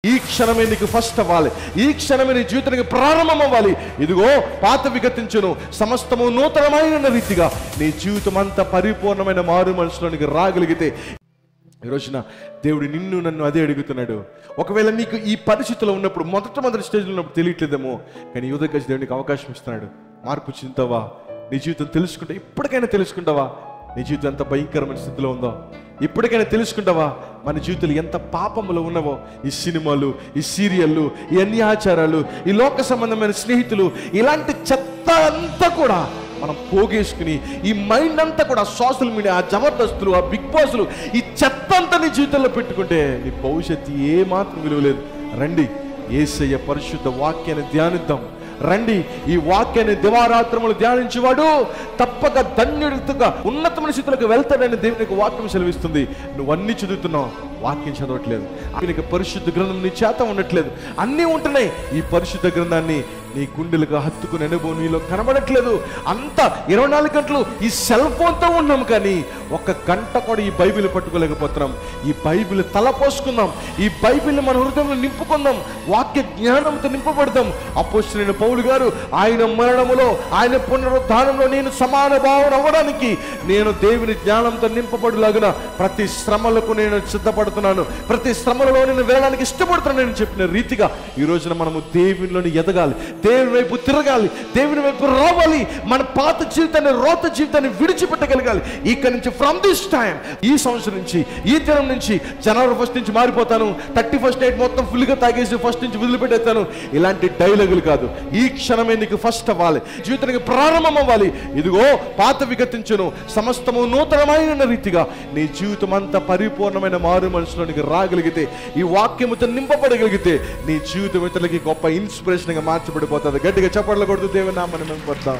ఈ క్షణమే నీకు ఫస్ట్ అవ్వాలి. ఈ క్షణమే నీ జీవితానికి ప్రారంభం అవ్వాలి. ఇదిగో పాత విగతించును, సమస్తము నూతనమైన రీతిగా నీ జీవితం అంతా పరిపూర్ణమైన మారు మనసులోనికి రాగలిగితే, ఈ రోజున దేవుడు నిన్ను నన్ను అదే అడుగుతున్నాడు. ఒకవేళ నీకు ఈ పరిస్థితిలో ఉన్నప్పుడు మొదటి స్టేజ్లో ఉన్నప్పుడు తెలియట్లేదేమో, కానీ ఈ ఉదయం దేవునికి అవకాశం ఇస్తున్నాడు. మార్పు చెందుతావా? నీ జీవితం తెలుసుకుంటా, ఇప్పటికైనా తెలుసుకుంటావా నీ జీవితం ఎంత భయంకరమైన స్థితిలో ఉందో? ఇప్పటికైనా తెలుసుకుంటావా మన జీవితాలు ఎంత పాపములో ఉన్నవో? ఈ సినిమాలు, ఈ సీరియళ్ళు, ఈ అన్ని ఆచారాలు, ఈ లోక సంబంధమైన స్నేహితులు, ఇలాంటి చెత్త అంతా కూడా మనం పోగేసుకుని, ఈ మైండ్ అంతా కూడా సోషల్ మీడియా, ఆ జబర్దస్తులు, ఆ బిగ్ బాస్లు, ఈ చెత్త అంతా నీ జీవితంలో పెట్టుకుంటే నీ భవిష్యత్తు ఏమాత్రం విలువ లేదు. రండి, యేసయ్య పరిశుద్ధ వాక్యాన్ని ధ్యానిద్దాం. రండి, ఈ వాక్యాన్ని దివారాత్రములు ధ్యానించేవాడు తప్పక ధన్యుడిగా ఉన్నతమైన స్థితిలోకి వెళ్తాడని దేవునికి వాక్యం సెలవిస్తుంది. నువ్వు అన్ని చదువుతున్నావు, వాక్యం చదవట్లేదు. నీకు పరిశుద్ధ గ్రంథం నీ చేత ఉండట్లేదు. అన్నీ ఉంటున్నాయి, ఈ పరిశుద్ధ గ్రంథాన్ని నీ గుండెలుగా హత్తుకునే అనుభవం నీలో కనబడట్లేదు. అంతా 24 గంటలు ఈ సెల్ ఫోన్తో ఉన్నాం, కానీ ఒక్క గంట కూడా ఈ బైబిల్ పట్టుకోలేకపోతున్నాం. ఈ బైబిల్ తలపోసుకుందాం, ఈ బైబిల్ని మన హృదయంలో నింపుకుందాం, వాక్య జ్ఞానంతో నింపబడదాం. అపోస్తలుడైన పౌలు గారు ఆయన మరణములో, ఆయన పునరుద్ధానంలో నేను సమాన భావం అవ్వడానికి నేను దేవుని జ్ఞానంతో నింపబడులాగున ప్రతి శ్రమలకు నేను సిద్ధపడుతున్నాను, ప్రతి శ్రమలలో నేను వెళ్ళడానికి ఇష్టపడుతున్నాను అని చెప్పిన రీతిగా ఈ రోజున మనము దేవునిలోని ఎదగాలి, దేవుని వైపు తిరగాలి, దేవుని వైపు రావాలి. మన పాత జీవితాన్ని, రోత జీవితాన్ని విడిచిపెట్టగలగాలి. ఇక్కడి నుంచి ఫ్రమ్ దిస్ టైం, ఈ సంవత్సరం నుంచి, ఈ దినం నుంచి, జనవరి 1 నుంచి మారిపోతాను, 31st నైట్ మొత్తం ఫుల్గా తాగేసి 1 నుంచి వదిలిపెట్టేస్తాను, ఇలాంటి డైలాగులు కాదు. ఈ క్షణమే నీకు ఫస్ట్ అవ్వాలి, జీవితానికి ప్రారంభం అవ్వాలి. ఇదిగో పాత విగతించును, సమస్తము నూతనమైన రీతిగా నీ జీవితం అంతా పరిపూర్ణమైన మారు మనసులోనికి రాగలిగితే, ఈ వాక్యముతో నింపబడగలిగితే నీ జీవితం ఇతరులకి గొప్ప ఇన్స్పిరేషన్గా మార్చబడిపోతుంది. గట్టిగా చప్పట్లు కొడుతూ దేవుని నామమున మేము పడతాం.